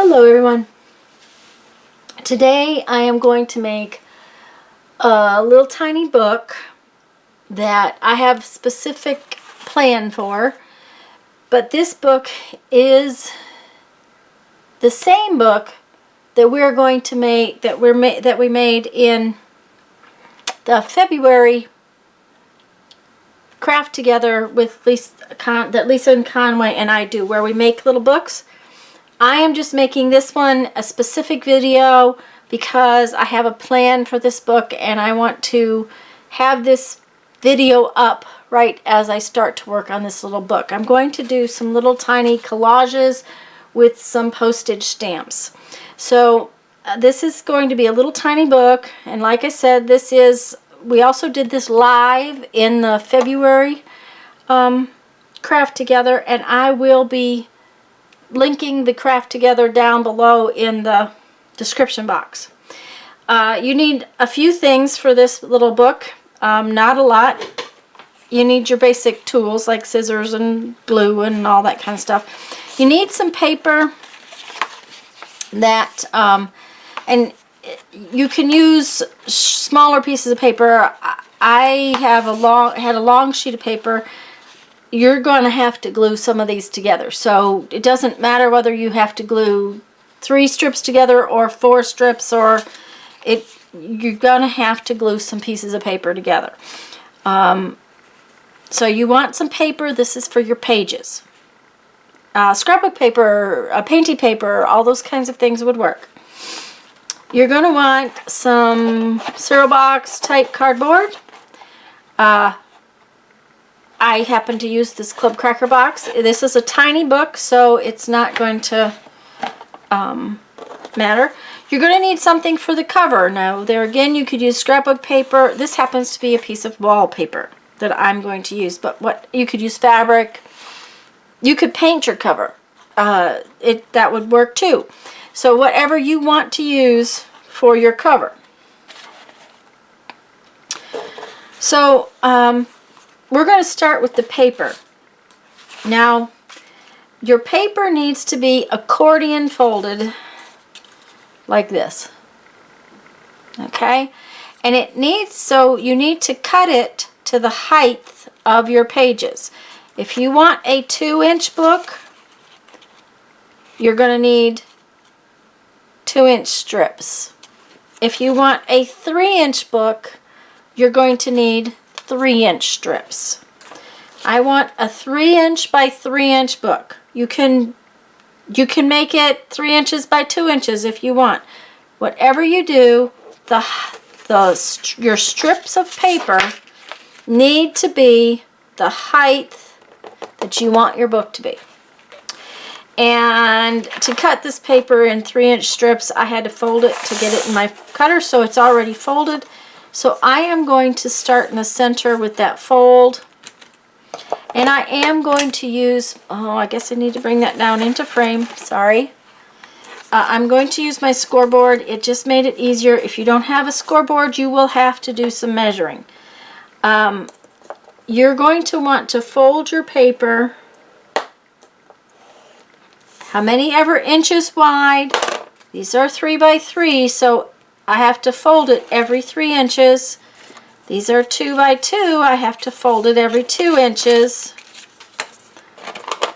Hello everyone. Today I am going to make a little tiny book that I have a specific plan for, but this book is the same book that we're going to make that we made in the February craft together with that Lisa and Conway and I do, where we make little books. I am just making this one a specific video because I have a plan for this book and I want to have this video up right as I start to work on this little book. I'm going to do some little tiny collages with some postage stamps. So this is going to be a little tiny book, and like I said, we also did this live in the February craft together, and I will be linking the craft together down below in the description box. You need a few things for this little book, not a lot. You need your basic tools like scissors and glue and all that kind of stuff. You need some paper that, and you can use smaller pieces of paper. I had a long sheet of paper. You're going to have to glue some of these together. So it doesn't matter whether you have to glue 3 strips together or 4 strips, or you're going to have to glue some pieces of paper together. So you want some paper. This is for your pages. Scrapbook paper, painty paper, all those kinds of things would work. You're going to want some cereal box type cardboard. I happen to use this Club Cracker box. This is a tiny book, so it's not going to matter. You're going to need something for the cover. Now, there again, you could use scrapbook paper. This happens to be a piece of wallpaper that I'm going to use, but you could use fabric. You could paint your cover. That would work too. So whatever you want to use for your cover. So, we're going to start with the paper. Now, your paper needs to be accordion folded like this. Okay? And you need to cut it to the height of your pages. If you want a 2-inch book, you're going to need 2-inch strips. If you want a 3-inch book, you're going to need 3-inch strips. I want a 3-inch by 3-inch book. You can make it 3 inches by 2 inches if you want. Whatever you do, your strips of paper need to be the height that you want your book to be. And to cut this paper in 3-inch strips, I had to fold it to get it in my cutter, so it's already folded. So I am going to start in the center with that fold. And I am going to use, I guess I need to bring that down into frame, sorry. I'm going to use my scoreboard. It just made it easier. If you don't have a scoreboard, you will have to do some measuring. You're going to want to fold your paper how many ever inches wide. These are 3 by 3, so I have to fold it every 3 inches. These are 2 by 2. I have to fold it every 2 inches.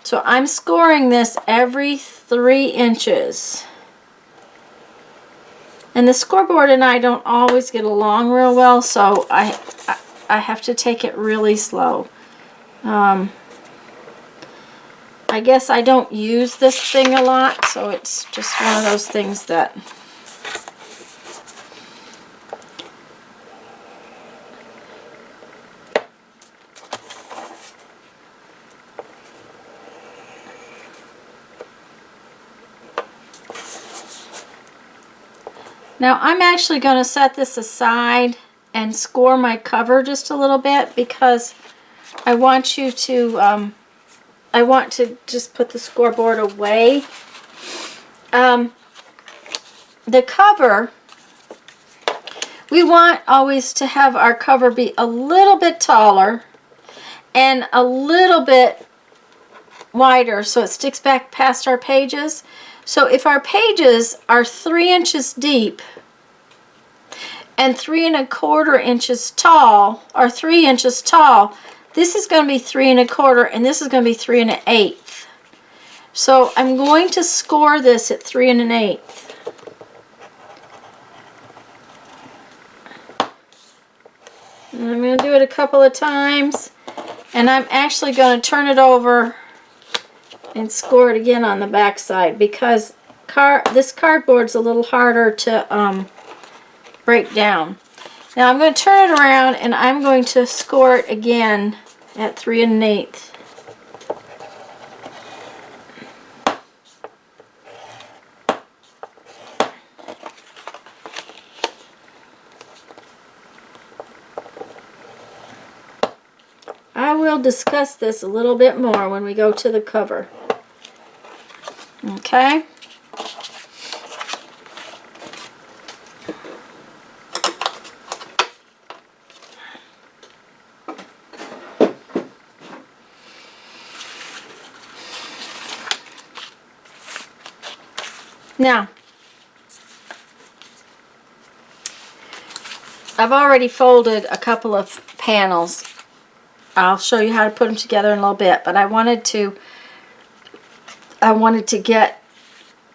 So I'm scoring this every 3 inches. And the scoreboard and I don't always get along real well, so I have to take it really slow. I guess I don't use this thing a lot, so it's just one of those things that Now I'm actually going to set this aside and score my cover just a little bit because I want to just put the scoreboard away. The cover, we want always to have our cover be a little bit taller and a little bit wider so it sticks back past our pages. So if our pages are 3 inches deep and 3¼ inches tall, or 3 inches tall, this is going to be 3¼ and this is going to be 3⅛. So I'm going to score this at 3⅛. And I'm going to do it a couple of times, and I'm actually going to turn it over and score it again on the back side, because this cardboard's a little harder to break down. Now I'm going to turn it around and I'm going to score it again at 3⅛. I will discuss this a little bit more when we go to the cover. Okay? Now, I've already folded a couple of panels. I'll show you how to put them together in a little bit, but I wanted to get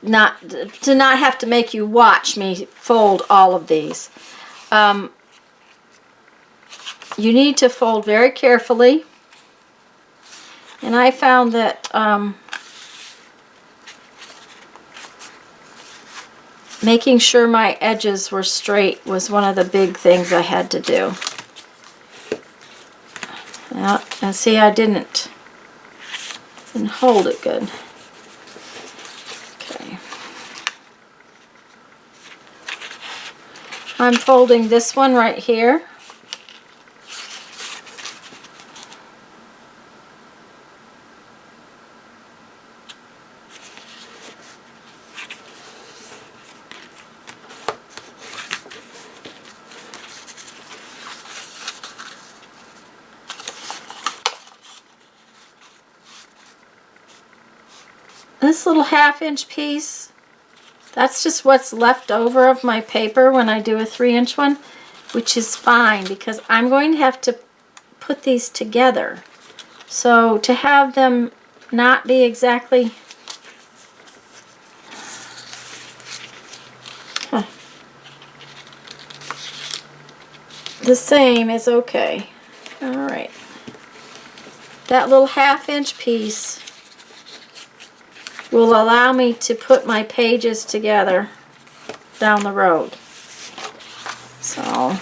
not have to make you watch me fold all of these. You need to fold very carefully, and I found that making sure my edges were straight was one of the big things I had to do. Yeah, and see, I didn't hold it good. Okay. I'm folding this one right here. This little 1/2 inch piece, that's just what's left over of my paper when I do a 3 inch one, which is fine because I'm going to have to put these together. So to have them not be exactly the same is okay. Alright. That little 1/2 inch piece will allow me to put my pages together down the road. So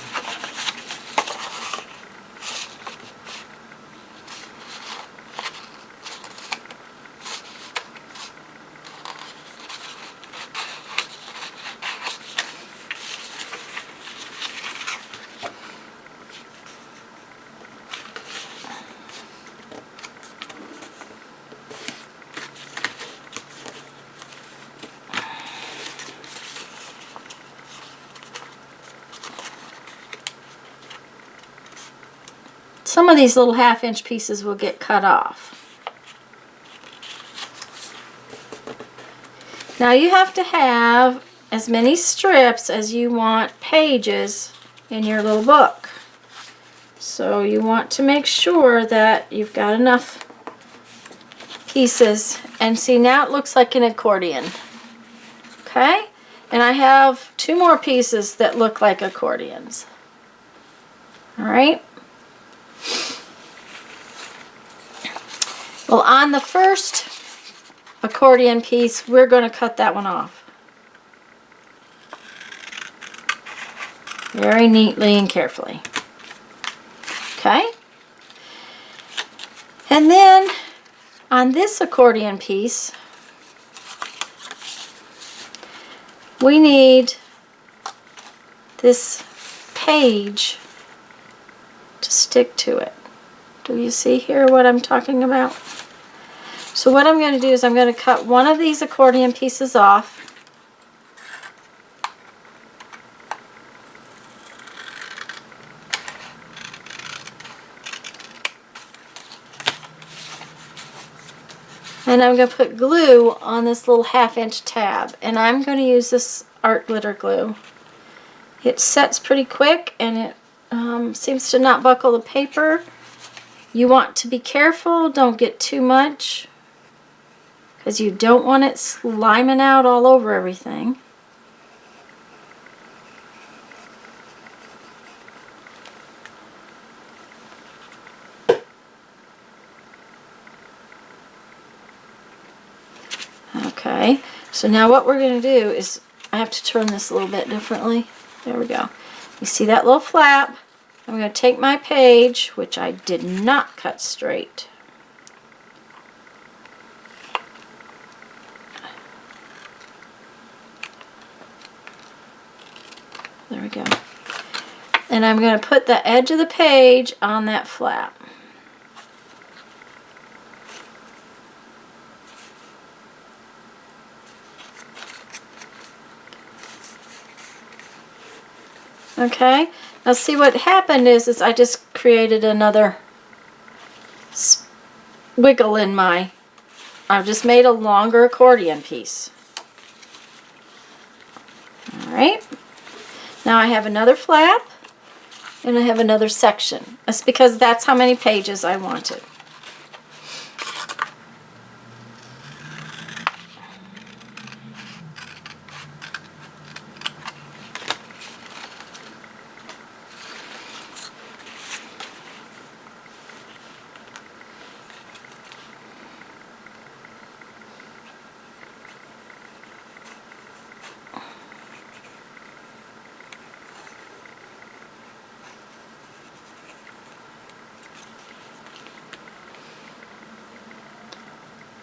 some of these little 1/2 inch pieces will get cut off. Now you have to have as many strips as you want pages in your little book. So you want to make sure that you've got enough pieces. And see, now it looks like an accordion. Okay? And I have 2 more pieces that look like accordions. Alright? Well, on the first accordion piece, we're going to cut that one off. Very neatly and carefully. Okay? And then on this accordion piece, we need this page to stick to it. Do you see here what I'm talking about? So what I'm going to do is I'm going to cut one of these accordion pieces off. And I'm going to put glue on this little 1/2-inch tab. And I'm going to use this art glitter glue. It sets pretty quick and it seems to not buckle the paper. You want to be careful, don't get too much, because you don't want it sliming out all over everything. Okay, so now what we're going to do is, I have to turn this a little bit differently. There we go. You see that little flap? I'm going to take my page, which I did not cut straight. There we go. And I'm going to put the edge of the page on that flap. Okay, now see what happened is I just created another wiggle in my, I've just made a longer accordion piece. Alright, now I have another flap and I have another section. That's because that's how many pages I wanted.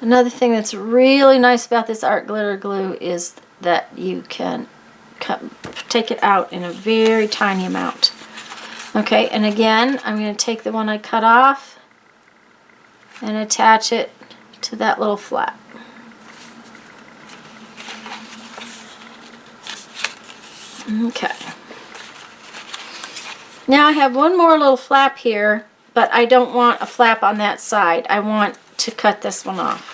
Another thing that's really nice about this art glitter glue is that you can take it out in a very tiny amount. Okay, and again, I'm going to take the one I cut off and attach it to that little flap. Okay. Now I have one more little flap here, but I don't want a flap on that side. I want to cut this one off.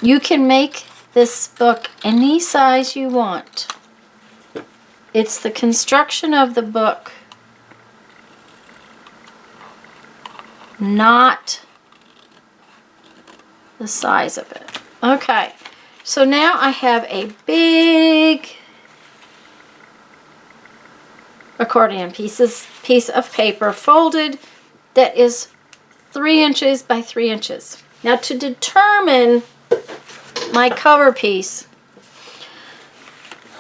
You can make this book any size you want. It's the construction of the book, not the size of it. Okay, so now I have a big accordion piece of paper folded that is 3 inches by 3 inches. Now to determine my cover piece,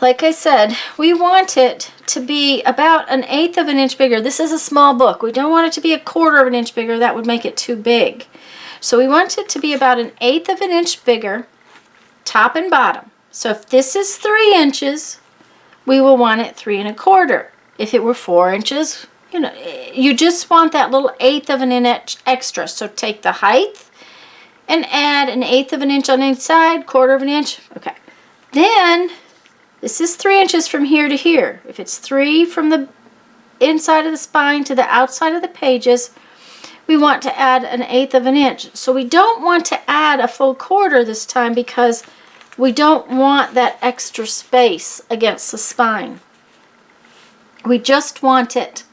like I said, we want it to be about 1/8 of an inch bigger. This is a small book. We don't want it to be 1/4 of an inch bigger. That would make it too big. So we want it to be about 1/8 of an inch bigger, top and bottom. So if this is 3 inches, we will want it 3 1/4. If it were 4 inches, you know, you just want that little 1/8 of an inch extra. So take the height and add 1/8 of an inch on each side, 1/4 of an inch. Okay. Then, this is 3 inches from here to here. If it's 3 from the inside of the spine to the outside of the pages, we want to add 1/8 of an inch. So we don't want to add a full 1/4 this time because we don't want that extra space against the spine. We just want it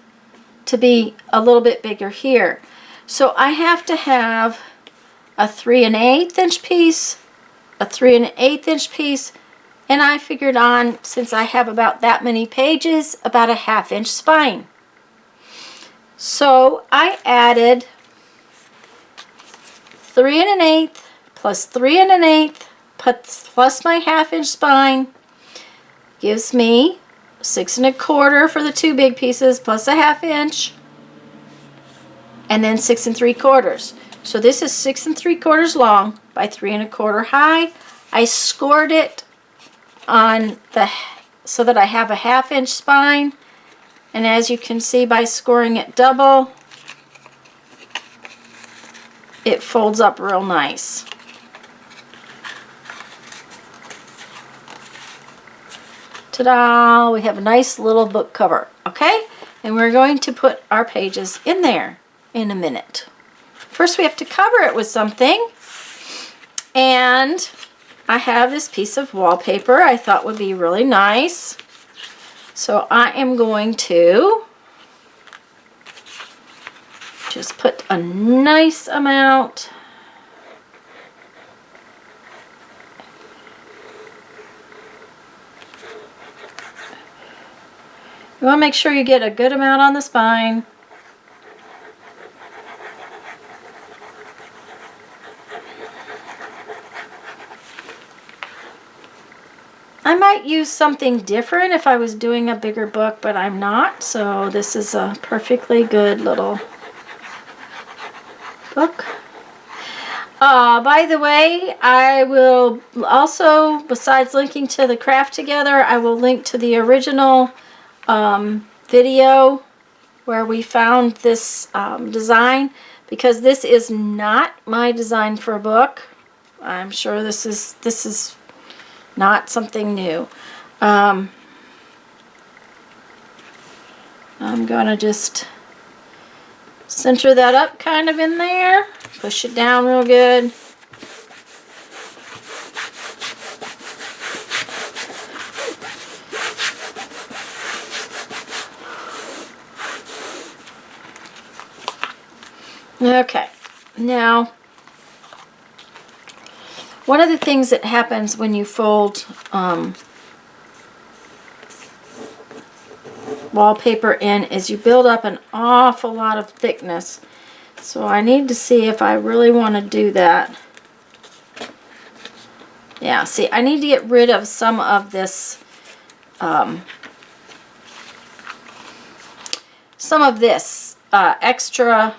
to be a little bit bigger here. So I have to have a 3 1/8 inch piece, a 3 1/8 inch piece, and I figured on, since I have about that many pages, about a 1/2 inch spine. So I added 3 1/8 plus 3 1/8 plus my 1/2 inch spine gives me 6 1/4 for the 2 big pieces plus a 1/2 inch, and then 6 3/4. So this is 6 3/4 long by 3 1/4 high. I scored it on the so that I have a 1/2 inch spine, and as you can see by scoring it double, it folds up real nice. Ta-da! We have a nice little book cover, okay? And we're going to put our pages in there in a minute. first we have to cover it with something. And I have this piece of wallpaper I thought would be really nice. So I am going to just put a nice amount. You want to make sure you get a good amount on the spine. I might use something different if I was doing a bigger book, but I'm not, so this is a perfectly good little book. By the way, I will also, besides linking to the craft together, I will link to the original video where we found this design, because this is not my design for a book. I'm sure this is not something new. I'm going to just center that up kind of in there. Push it down real good. Okay, now one of the things that happens when you fold wallpaper in is you build up an awful lot of thickness. So I need to see if I really want to do that. Yeah, see, I need to get rid of some of this extra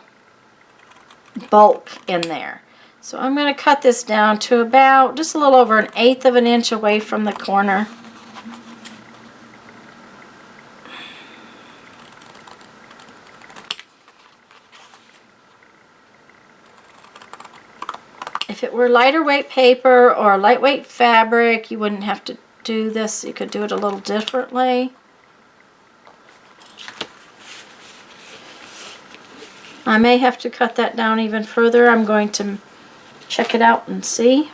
bulk in there. So I'm going to cut this down to about just a little over 1/8 of an inch away from the corner. If it were lighter weight paper or lightweight fabric, you wouldn't have to do this. You could do it a little differently. I may have to cut that down even further. I'm going to check it out and see.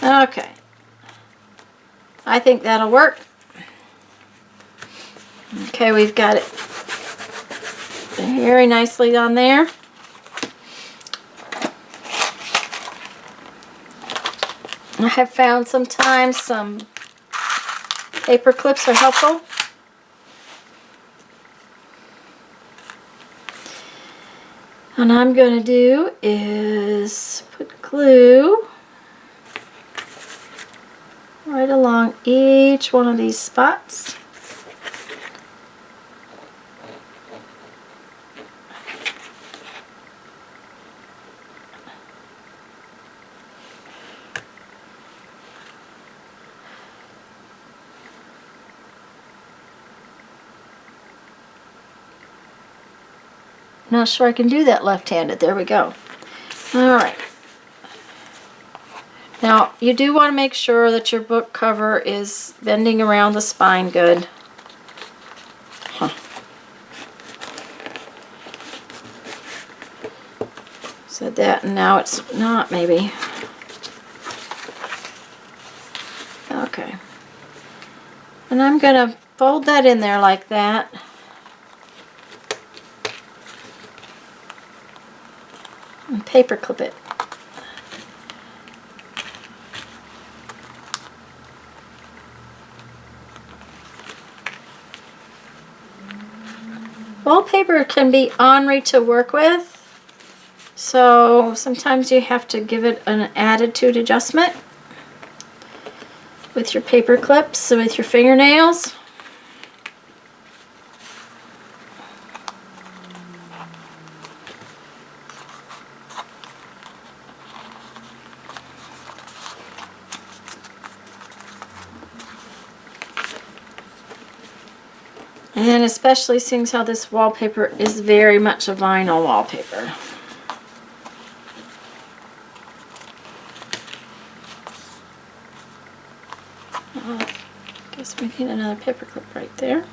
Okay, I think that'll work. Okay, we've got it very nicely on there. I have found sometimes some paper clips are helpful. And I'm going to do is put glue right along each one of these spots. Not sure I can do that left-handed. There we go. All right. Now, you do want to make sure that your book cover is bending around the spine good. Said that, and now it's not, maybe. Okay. And I'm going to fold that in there like that. And paper clip it. Wallpaper can be ornery to work with, so sometimes you have to give it an attitude adjustment with your paper clips and with your fingernails. And especially seeing how this wallpaper is very much a vinyl wallpaper. So we need another paper clip right there.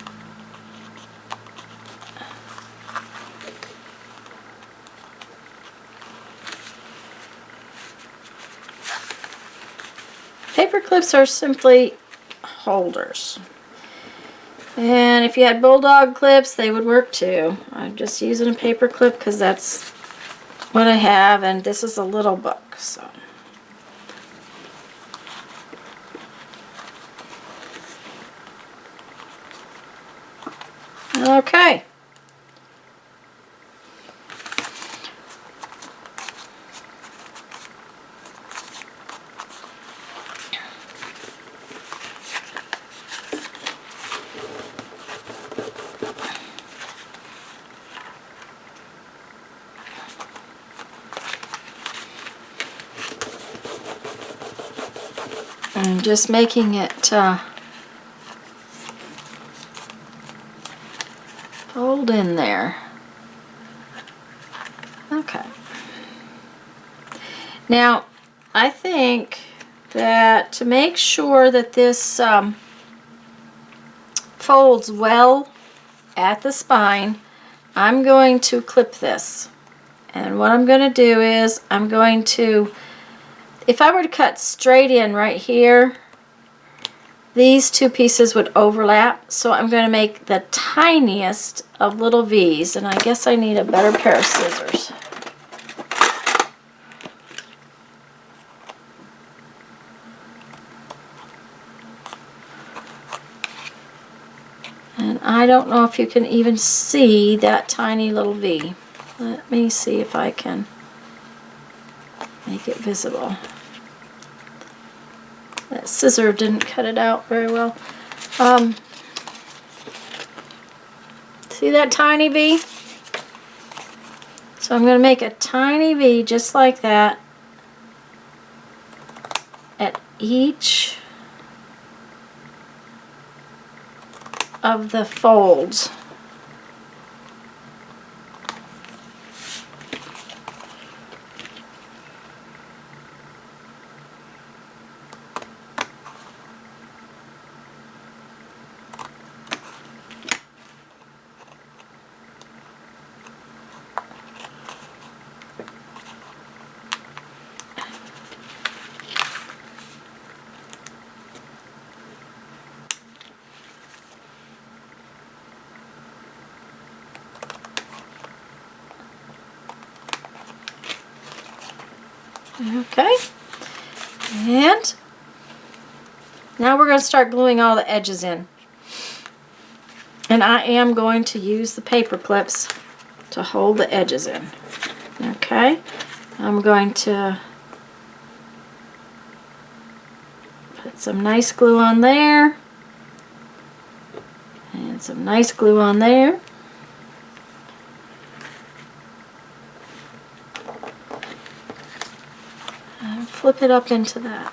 Paper clips are simply holders. And if you had bulldog clips, they would work too. I'm just using a paper clip because that's what I have, and this is a little book, so. Okay. I'm just making it fold in there. Okay. Now, I think that to make sure that this folds well at the spine, I'm going to clip this. And what I'm going to do is I'm going to, if I were to cut straight in right here, these two pieces would overlap, so I'm going to make the tiniest of little V's, and I guess I need a better pair of scissors. And I don't know if you can even see that tiny little V. Let me see if I can make it visible. That scissor didn't cut it out very well. See that tiny V? So I'm going to make a tiny V just like that at each of the folds. Okay, and now we're going to start gluing all the edges in. And I am going to use the paper clips to hold the edges in. Okay, I'm going to put some nice glue on there, and some nice glue on there. And flip it up into that.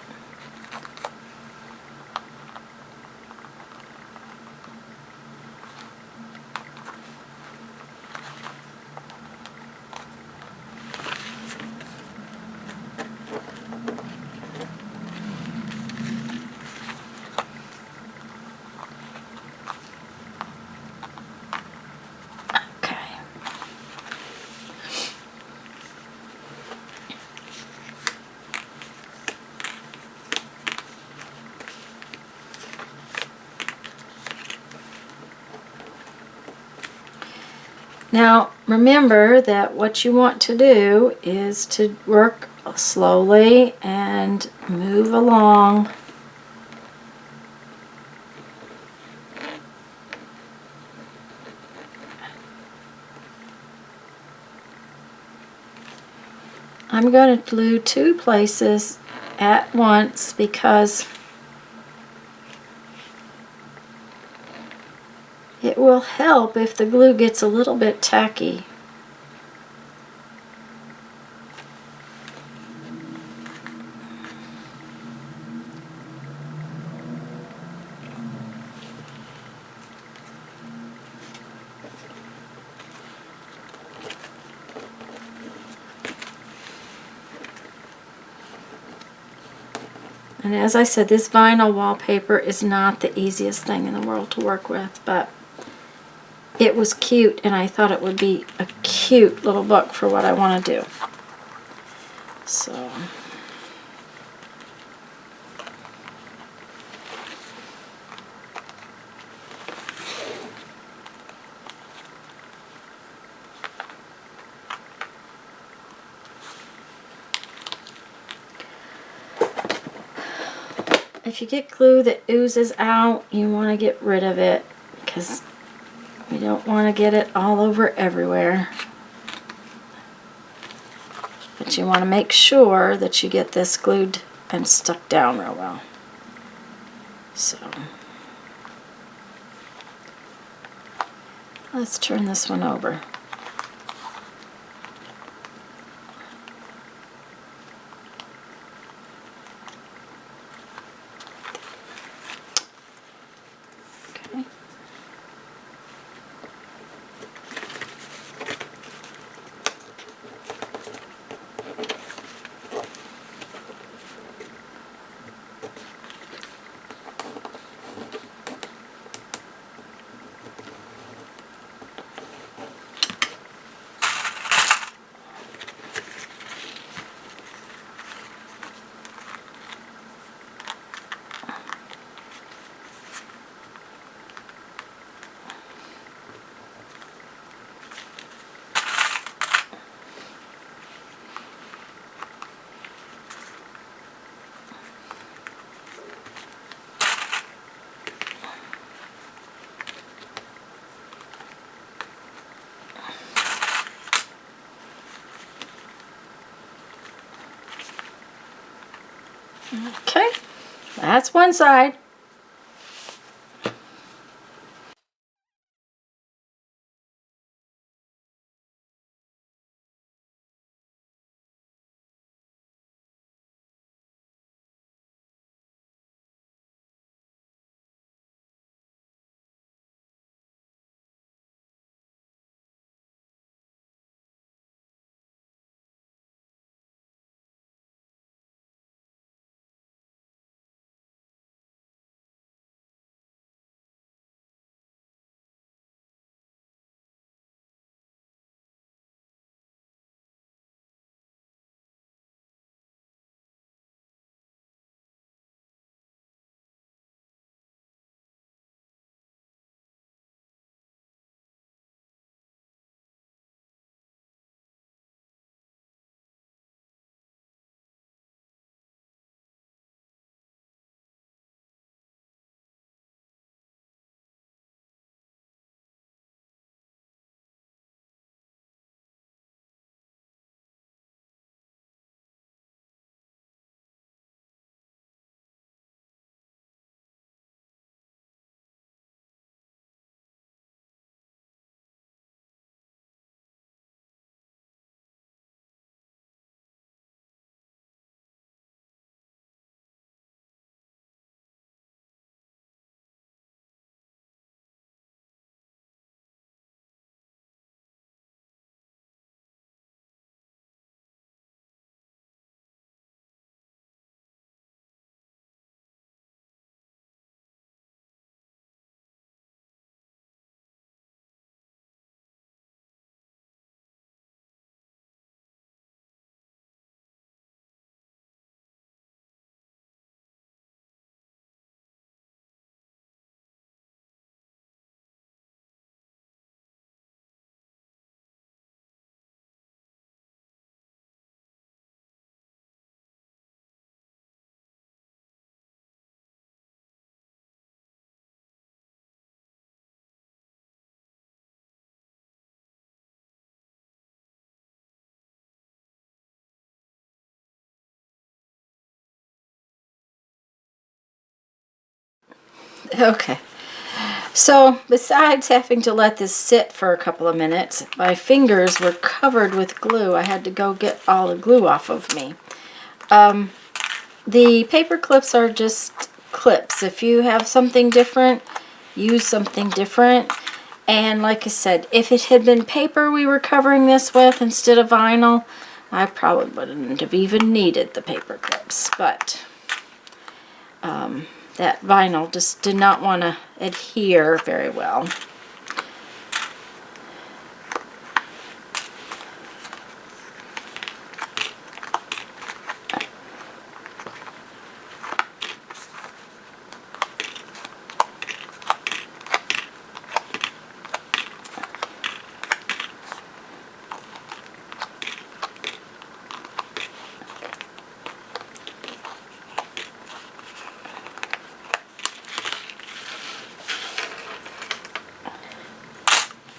Now remember that what you want to do is to work slowly and move along. I'm going to glue two places at once because it will help if the glue gets a little bit tacky. And as I said, this vinyl wallpaper is not the easiest thing in the world to work with, but it was cute, and I thought it would be a cute little book for what I want to do. So, if you get glue that oozes out, you want to get rid of it because you don't want to get it all over everywhere. But you want to make sure that you get this glued and stuck down real well. So, let's turn this one over. Okay. Okay, that's one side. Okay. So, besides having to let this sit for a couple of minutes, my fingers were covered with glue. I had to go get all the glue off of me. The paper clips are just clips. If you have something different, use something different. And like I said, if it had been paper we were covering this with instead of vinyl, I probably wouldn't have even needed the paper clips. But that vinyl just did not want to adhere very well.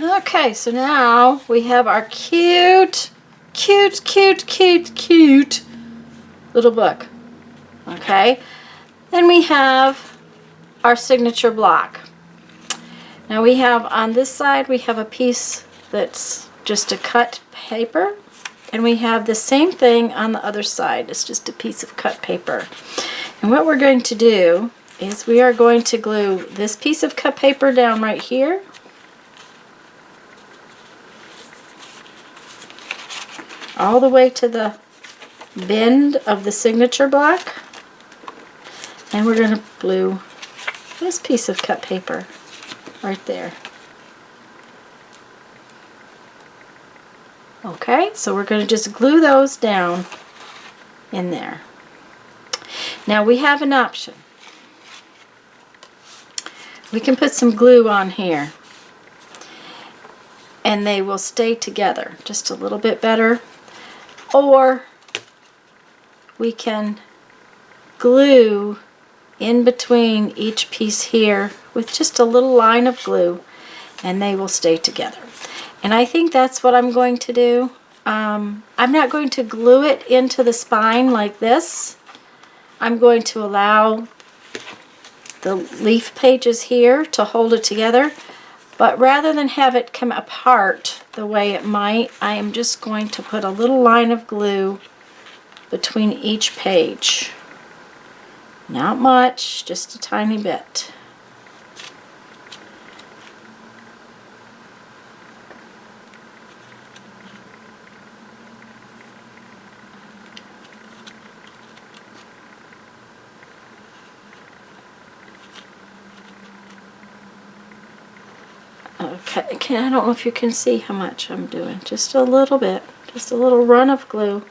Okay, so now we have our cute little book. Okay, then we have our signature block. Now we have on this side, we have a piece that's just a cut paper, and we have the same thing on the other side. It's just a piece of cut paper. And what we're going to do is we are going to glue this piece of cut paper down right here. All the way to the bend of the signature block. And we're going to glue this piece of cut paper right there. Okay, so we're going to just glue those down in there. Now we have an option. We can put some glue on here and they will stay together just a little bit better. Or we can glue in between each piece here with just a little line of glue and they will stay together. And I think that's what I'm going to do. I'm not going to glue it into the spine like this. I'm going to allow the leaf pages here to hold it together. But rather than have it come apart the way it might, I am just going to put a little line of glue between each page. Not much, just a tiny bit. Okay, I don't know if you can see how much I'm doing. Just a little bit. Just a little run of glue.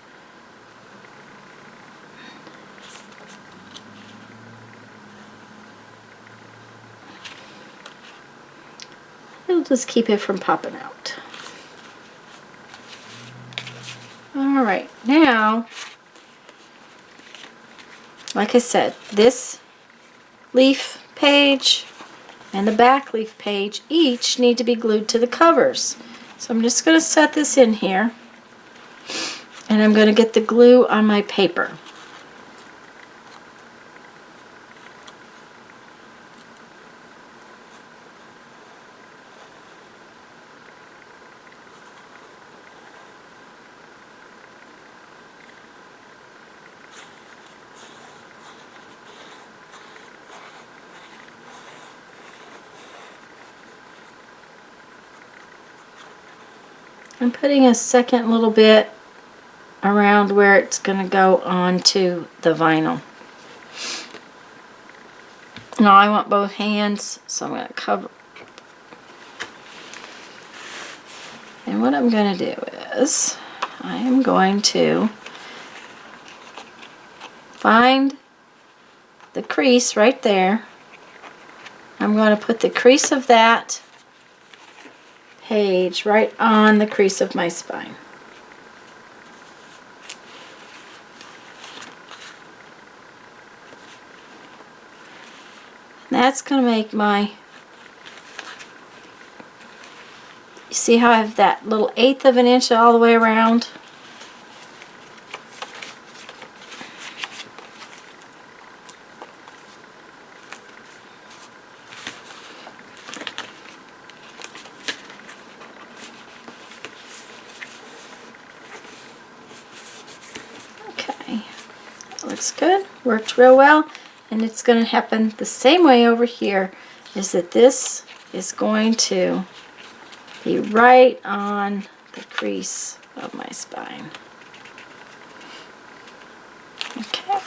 It'll just keep it from popping out. Alright, now, like I said, this leaf page and the back leaf page each need to be glued to the covers. So I'm just going to set this in here and I'm going to get the glue on my paper. I'm putting a second little bit around where it's going to go onto the vinyl. Now I want both hands, so I'm going to cover. And what I'm going to do is I am going to find the crease right there. I'm going to put the crease of that page right on the crease of my spine. That's going to make my, you see how I have that little 1/8 of an inch all the way around? Looks good, worked real well, and it's going to happen the same way over here, is that this is going to be right on the crease of my spine. Okay.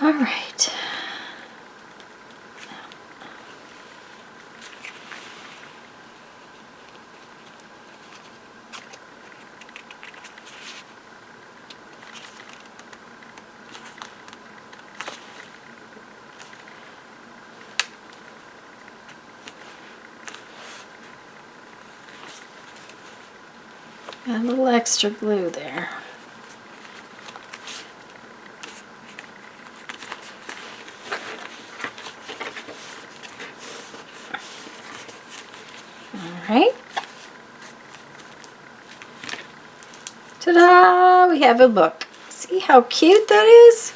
All right. A little extra glue there. All right. Ta-da! We have a book. See how cute that is?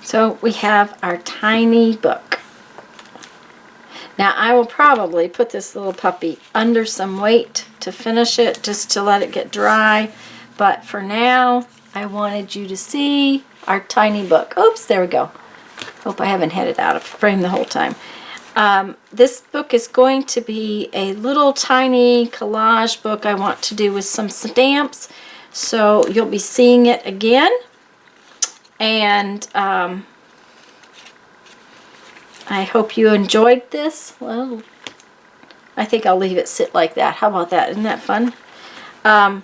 So we have our tiny book. Now I will probably put this little puppy under some weight to finish it, just to let it get dry. But for now, I wanted you to see our tiny book. Oops, there we go. Hope I haven't had it out of frame the whole time. This book is going to be a little tiny collage book I want to do with some stamps. So you'll be seeing it again. And I hope you enjoyed this. Well, I think I'll leave it sit like that. How about that? Isn't that fun? I'm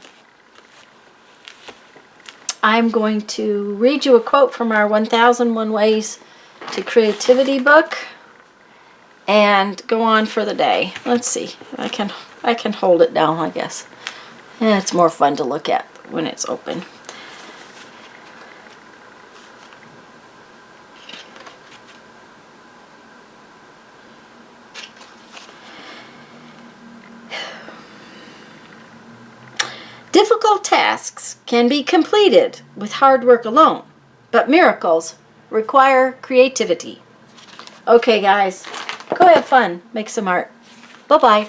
going to read you a quote from our 1001 Ways to Creativity book and go on for the day. Let's see. I can hold it down, I guess. Yeah, it's more fun to look at when it's open. Difficult tasks can be completed with hard work alone, but miracles require creativity. Okay, guys, go have fun. Make some art. Bye-bye.